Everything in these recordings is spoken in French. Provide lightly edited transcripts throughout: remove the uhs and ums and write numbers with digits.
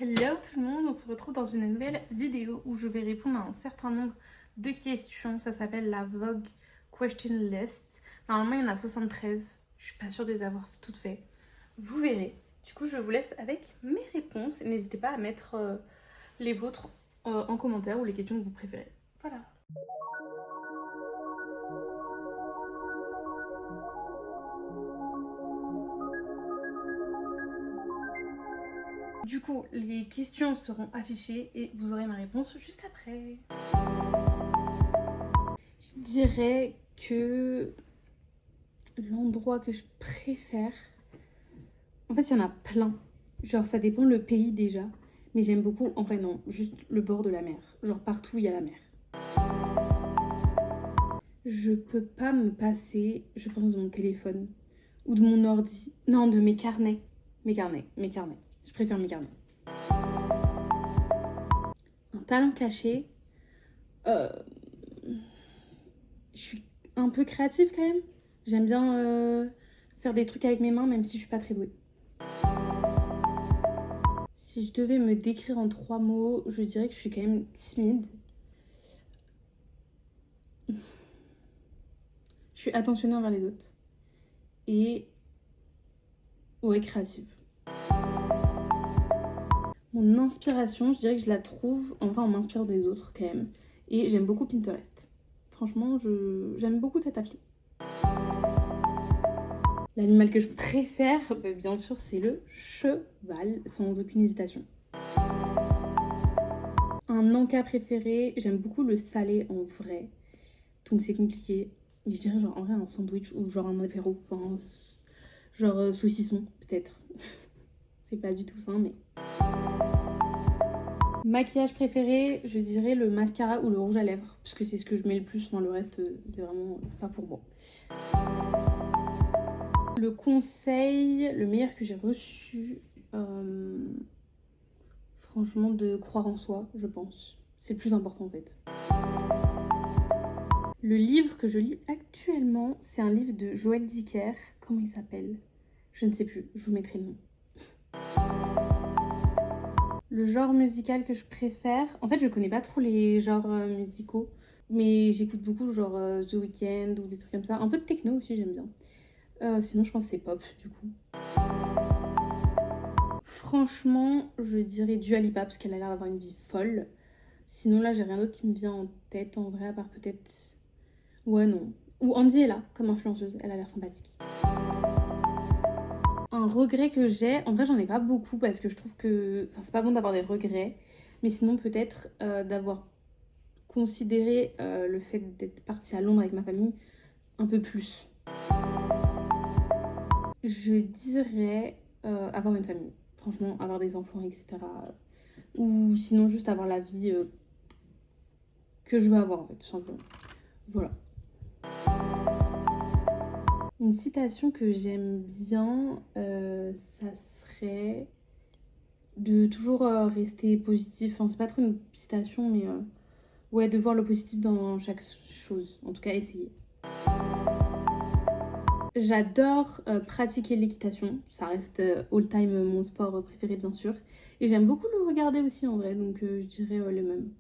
Hello tout le monde, on se retrouve dans une nouvelle vidéo où je vais répondre à un certain nombre de questions. Ça s'appelle la Vogue Question List. Normalement il y en a 73, je suis pas sûre de les avoir toutes faites. Vous verrez. Du coup je vous laisse avec mes réponses. N'hésitez pas à mettre les vôtres en commentaire ou les questions que vous préférez. Voilà. Du coup, les questions seront affichées et vous aurez ma réponse juste après. Je dirais que l'endroit que je préfère, en fait, il y en a plein. Genre, ça dépend le pays déjà. Mais j'aime beaucoup, en vrai, non, juste le bord de la mer. Genre, partout, il y a la mer. Je peux pas me passer, je pense, de mon téléphone ou de mon ordi. Non, de mes carnets. Mes carnets. Je préfère mes carnets. Un talent caché. Euh, je suis un peu créative quand même. J'aime bien faire des trucs avec mes mains, même si je suis pas très douée. Si je devais me décrire en 3 mots, je dirais que je suis quand même timide. Je suis attentionnée envers les autres. Et ouais, créative. Mon inspiration, je dirais que je la trouve, enfin on m'inspire des autres quand même. Et j'aime beaucoup Pinterest. Franchement, j'aime beaucoup cette appli. L'animal que je préfère, bah, bien sûr, c'est le cheval, sans aucune hésitation. Un encas préféré, j'aime beaucoup le salé en vrai. Donc c'est compliqué. Mais je dirais genre en vrai un sandwich ou genre un apéro. Enfin, genre saucisson peut-être. C'est pas du tout ça, mais... Maquillage préféré, je dirais le mascara ou le rouge à lèvres. Parce que c'est ce que je mets le plus. Enfin, le reste, c'est vraiment pas pour moi. Le conseil, le meilleur que j'ai reçu, franchement, de croire en soi, je pense. C'est le plus important en fait. Le livre que je lis actuellement, c'est un livre de Joël Dicker. Comment il s'appelle? Je ne sais plus, je vous mettrai le nom. Le genre musical que je préfère, en fait je connais pas trop les genres musicaux, mais j'écoute beaucoup genre The Weeknd ou des trucs comme ça. Un peu de techno aussi j'aime bien. Sinon je pense que c'est pop du coup. Franchement je dirais Dua Lipa parce qu'elle a l'air d'avoir une vie folle. Sinon là j'ai rien d'autre qui me vient en tête en vrai à part peut-être... Ouais non. Ou Andy est là comme influenceuse, elle a l'air sympathique. Un regret que j'ai, en vrai j'en ai pas beaucoup parce que je trouve que... Enfin c'est pas bon d'avoir des regrets, mais sinon peut-être d'avoir considéré le fait d'être partie à Londres avec ma famille un peu plus. Je dirais avoir une famille. Franchement, avoir des enfants, etc. Ou sinon juste avoir la vie que je veux avoir en fait, tout simplement. Voilà. Une citation que j'aime bien, ça serait de toujours rester positif. Enfin, c'est pas trop une citation, mais ouais, de voir le positif dans chaque chose. En tout cas, essayer. J'adore pratiquer l'équitation. Ça reste all time mon sport préféré, bien sûr. Et j'aime beaucoup le regarder aussi en vrai, donc je dirais le même.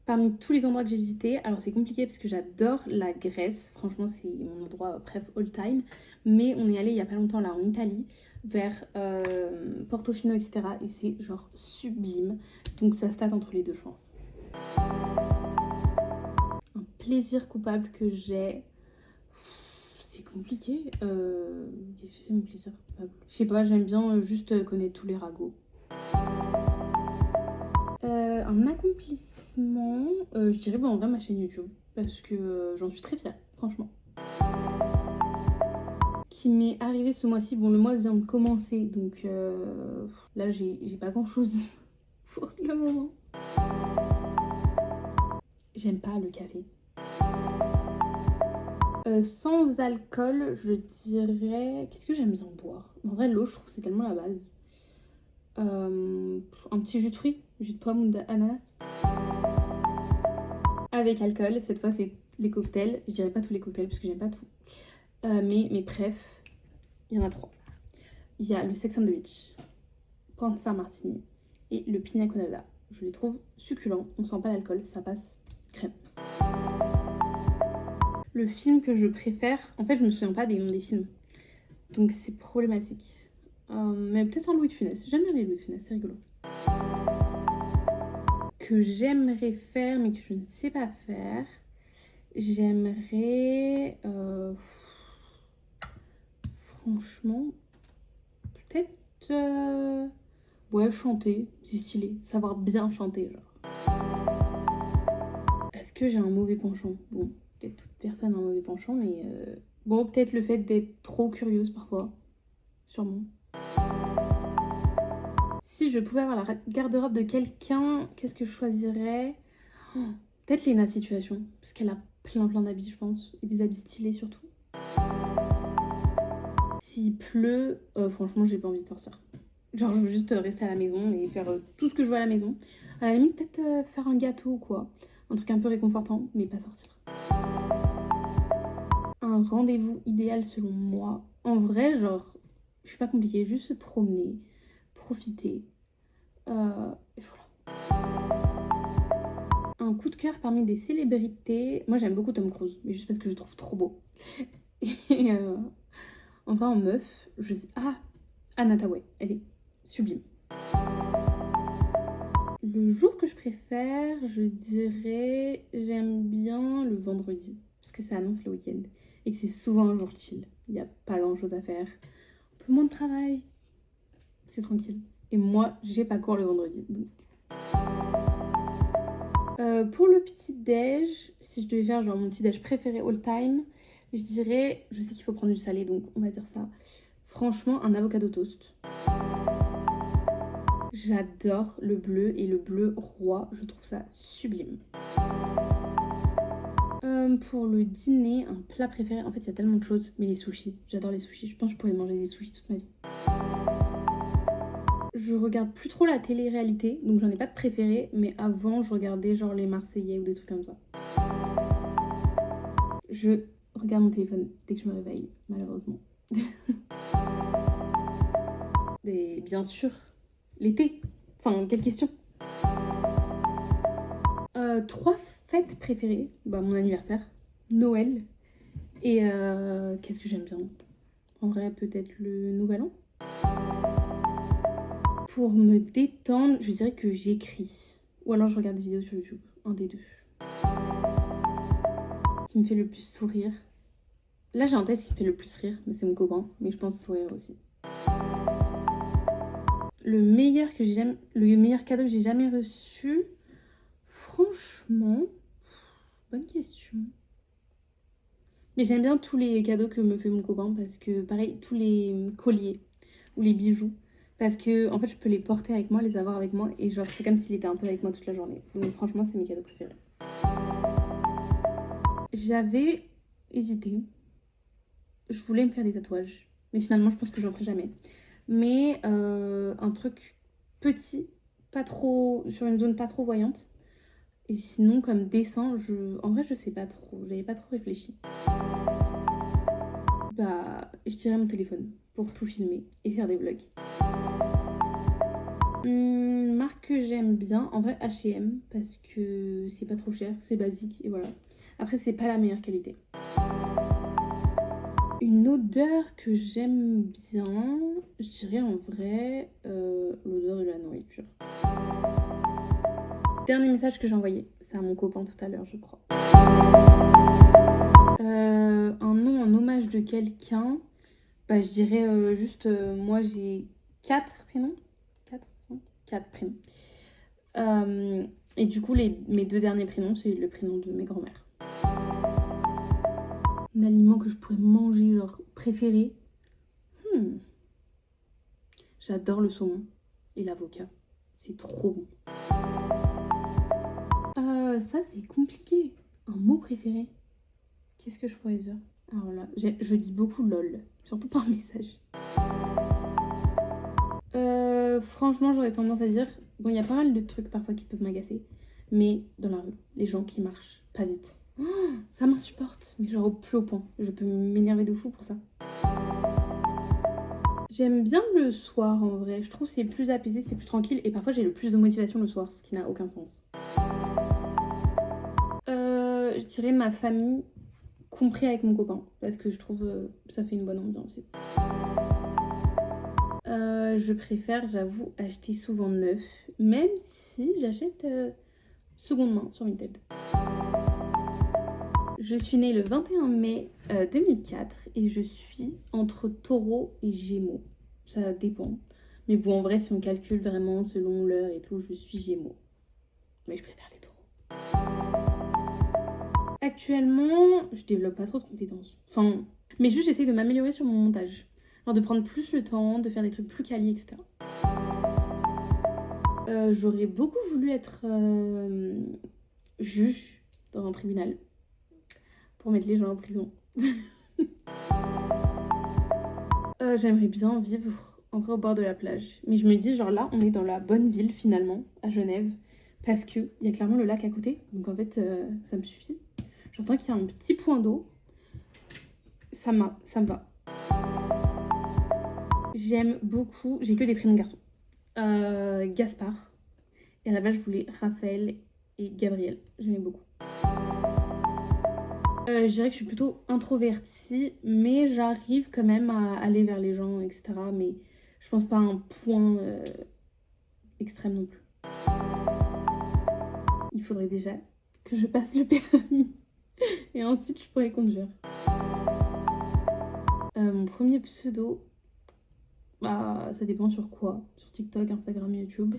Parmi tous les endroits que j'ai visités, alors c'est compliqué parce que j'adore la Grèce. Franchement, c'est mon endroit bref all time. Mais on est allé il y a pas longtemps là en Italie, vers Portofino, etc. Et c'est genre sublime. Donc ça se tâte entre les deux, je pense. Un plaisir coupable que j'ai. C'est compliqué. Qu'est-ce que c'est mon plaisir coupable? Je sais pas, j'aime bien juste connaître tous les ragots. Un accomplissement, je dirais en vrai ma chaîne YouTube. Parce que j'en suis très fière, franchement. Qui m'est arrivé ce mois-ci. Bon, le mois vient de commencer, donc là j'ai pas grand-chose pour le moment. J'aime pas le café. Sans alcool, je dirais... Qu'est-ce que j'aime bien boire? En vrai, l'eau, je trouve que c'est tellement la base. Un petit jus de fruits, jus de pomme ou d'ananas. Avec alcool, cette fois c'est les cocktails. Je dirais pas tous les cocktails parce que j'aime pas tout. Mais mes préf, il y en a 3. Il y a le Sex and the Beach. Panza Martini et le Pina Colada. Je les trouve succulents, on sent pas l'alcool, ça passe crème. Le film que je préfère, en fait je me souviens pas des noms des films, donc c'est problématique. Mais peut-être un Louis de Funès, j'aime bien les Louis de Funès, c'est rigolo. Que j'aimerais faire mais que je ne sais pas faire, j'aimerais... franchement, peut-être... ouais, chanter, c'est stylé, savoir bien chanter, genre. Est-ce que j'ai un mauvais penchant? Bon, peut-être toute personne a un mauvais penchant, mais... bon, peut-être le fait d'être trop curieuse parfois, sûrement. Si je pouvais avoir la garde-robe de quelqu'un, qu'est-ce que je choisirais? Peut-être Léna Situation, parce qu'elle a plein d'habits, je pense, et des habits stylés surtout. S'il pleut, franchement, j'ai pas envie de sortir. Genre, je veux juste rester à la maison et faire tout ce que je veux à la maison. À la limite, peut-être faire un gâteau ou quoi. Un truc un peu réconfortant, mais pas sortir. Un rendez-vous idéal selon moi. En vrai, genre, je suis pas compliquée, juste se promener, profiter. Et voilà. Un coup de cœur parmi des célébrités. Moi, j'aime beaucoup Tom Cruise, mais juste parce que je le trouve trop beau. Et enfin, en meuf, je sais... Ah, Anna Tawai, elle est sublime. Le jour que je préfère, je dirais, j'aime bien le vendredi, parce que ça annonce le week-end, et que c'est souvent un jour chill. Il n'y a pas grand-chose à faire. Un peu moins de travail, c'est tranquille. Et moi, j'ai pas cours le vendredi, donc... pour le petit-déj, si je devais faire genre mon petit-déj préféré all time, je dirais, je sais qu'il faut prendre du salé, donc on va dire ça. Franchement, un avocado toast. J'adore le bleu et le bleu roi, je trouve ça sublime. Pour le dîner, un plat préféré, en fait il y a tellement de choses, mais les sushis, j'adore les sushis, je pense que je pourrais manger des sushis toute ma vie. Je regarde plus trop la télé-réalité, donc j'en ai pas de préféré, mais avant je regardais genre les Marseillais ou des trucs comme ça. Je regarde mon téléphone dès que je me réveille, malheureusement. Et bien sûr, l'été. Enfin, quelle question? 3 fêtes préférées. Bah, mon anniversaire, Noël et qu'est-ce que j'aime bien? En vrai, peut-être le Nouvel An. Pour me détendre, je dirais que j'écris. Ou alors je regarde des vidéos sur YouTube. Un des deux. Qui me fait le plus sourire. Là, j'ai un test qui me fait le plus rire, mais c'est mon copain. Mais je pense sourire aussi. Le meilleur cadeau que j'ai jamais reçu, franchement, bonne question. Mais j'aime bien tous les cadeaux que me fait mon copain parce que, pareil, tous les colliers ou les bijoux. Parce que, en fait, je peux les porter avec moi, les avoir avec moi. Et genre, c'est comme s'il était un peu avec moi toute la journée. Donc, franchement, c'est mes cadeaux préférés. J'avais hésité. Je voulais me faire des tatouages. Mais finalement, je pense que j'en ferai jamais. Mais un truc petit, pas trop, sur une zone pas trop voyante. Et sinon, comme dessin, en vrai, je sais pas trop. J'avais pas trop réfléchi. Bah, je dirais mon téléphone pour tout filmer et faire des vlogs. Marque que j'aime bien, en vrai H&M, parce que c'est pas trop cher, c'est basique et voilà. Après, c'est pas la meilleure qualité. Une odeur que j'aime bien, je dirais en vrai l'odeur de la nourriture. Dernier message que j'ai envoyé, c'est à mon copain tout à l'heure, je crois. Un nom en hommage de quelqu'un, bah je dirais juste, moi j'ai 4 prénoms. 4 prénoms. Et du coup, mes 2 derniers prénoms, c'est le prénom de mes grands-mères. Un aliment que je pourrais manger, genre préféré. J'adore le saumon et l'avocat. C'est trop bon. Ça, c'est compliqué. Un mot préféré. Qu'est-ce que je pourrais dire? Alors là, je dis beaucoup lol, surtout par message. Franchement, j'aurais tendance à dire... Bon, il y a pas mal de trucs parfois qui peuvent m'agacer. Mais dans la rue, les gens qui marchent pas vite. Oh, ça m'insupporte, mais genre au plus haut point. Je peux m'énerver de fou pour ça. J'aime bien le soir en vrai, je trouve que c'est plus apaisé, c'est plus tranquille et parfois j'ai le plus de motivation le soir, ce qui n'a aucun sens. Je dirais ma famille, compris avec mon copain, parce que je trouve ça fait une bonne ambiance. Je préfère, j'avoue, acheter souvent neuf, même si j'achète seconde main sur Vinted. Je suis née le 21 mai 2004 et je suis entre Taureau et Gémeaux. Ça dépend. Mais bon, en vrai, si on calcule vraiment selon l'heure et tout, je suis Gémeaux. Mais je préfère les Taureaux. Actuellement, je développe pas trop de compétences. Enfin, mais juste j'essaie de m'améliorer sur mon montage. Genre de prendre plus le temps, de faire des trucs plus quali, etc. J'aurais beaucoup voulu être juge dans un tribunal pour mettre les gens en prison. J'aimerais bien vivre en vrai au bord de la plage. Mais je me dis, genre là, on est dans la bonne ville finalement, à Genève. Parce qu'il y a clairement le lac à côté. Donc en fait, ça me suffit. J'entends qu'il y a un petit point d'eau. Ça me va. J'aime beaucoup, j'ai que des prénoms garçons. Gaspard. Et à la base, je voulais Raphaël et Gabriel. J'aimais beaucoup. Je dirais que je suis plutôt introvertie, mais j'arrive quand même à aller vers les gens, etc. Mais je pense pas à un point extrême non plus. Il faudrait déjà que je passe le permis et ensuite je pourrais conduire. Mon premier pseudo, bah ça dépend sur quoi, sur TikTok, Instagram, YouTube.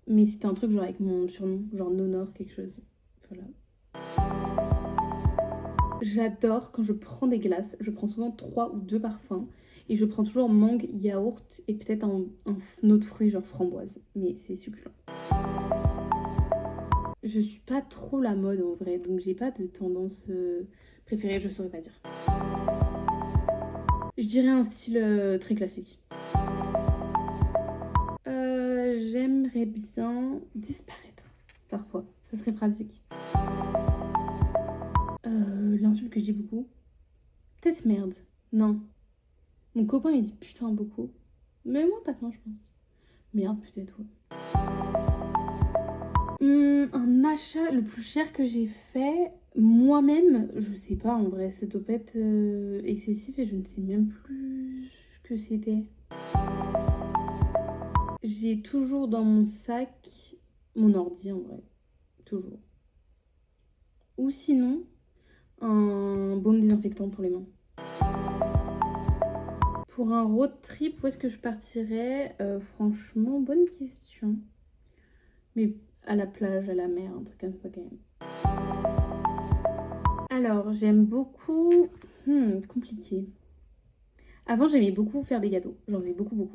Mais c'était un truc genre avec mon surnom, genre Nonor quelque chose. Voilà. J'adore quand je prends des glaces, je prends souvent 3 ou 2 parfums. Et je prends toujours mangue, yaourt et peut-être un autre fruit genre framboise. Mais c'est succulent. Je suis pas trop la mode en vrai, donc j'ai pas de tendance préférée, je saurais pas dire. Je dirais un style très classique. J'aimerais bien disparaître parfois, ça serait pratique. L'insulte que je dis beaucoup. Peut-être merde. Non. Mon copain il dit putain beaucoup. Mais moi pas tant je pense. Merde peut-être ouais. Un achat le plus cher que j'ai fait moi-même, je sais pas en vrai, ça doit pas être excessif et je ne sais même plus ce que c'était. J'ai toujours dans mon sac mon ordi en vrai, toujours. Ou sinon, un baume désinfectant pour les mains. Pour un road trip, où est-ce que je partirais franchement, bonne question. Mais à la plage, à la mer, un truc comme ça quand même. Alors, j'aime beaucoup... compliqué. Avant, j'aimais beaucoup faire des gâteaux. J'en faisais beaucoup.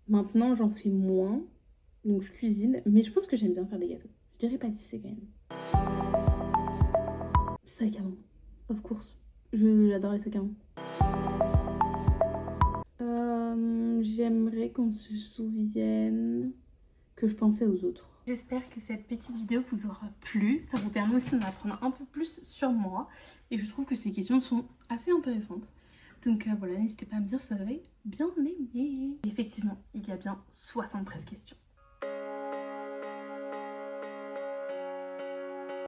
Maintenant, j'en fais moins. Donc, je cuisine. Mais je pense que j'aime bien faire des gâteaux. Je dirais pâtisser quand même. Sac à main. Of course. J'adore les sacs à main. J'aimerais qu'on se souvienne que je pensais aux autres. J'espère que cette petite vidéo vous aura plu. Ça vous permet aussi d'en apprendre un peu plus sur moi. Et je trouve que ces questions sont assez intéressantes. Donc voilà, n'hésitez pas à me dire si vous avez bien aimé. Effectivement, il y a bien 73 questions.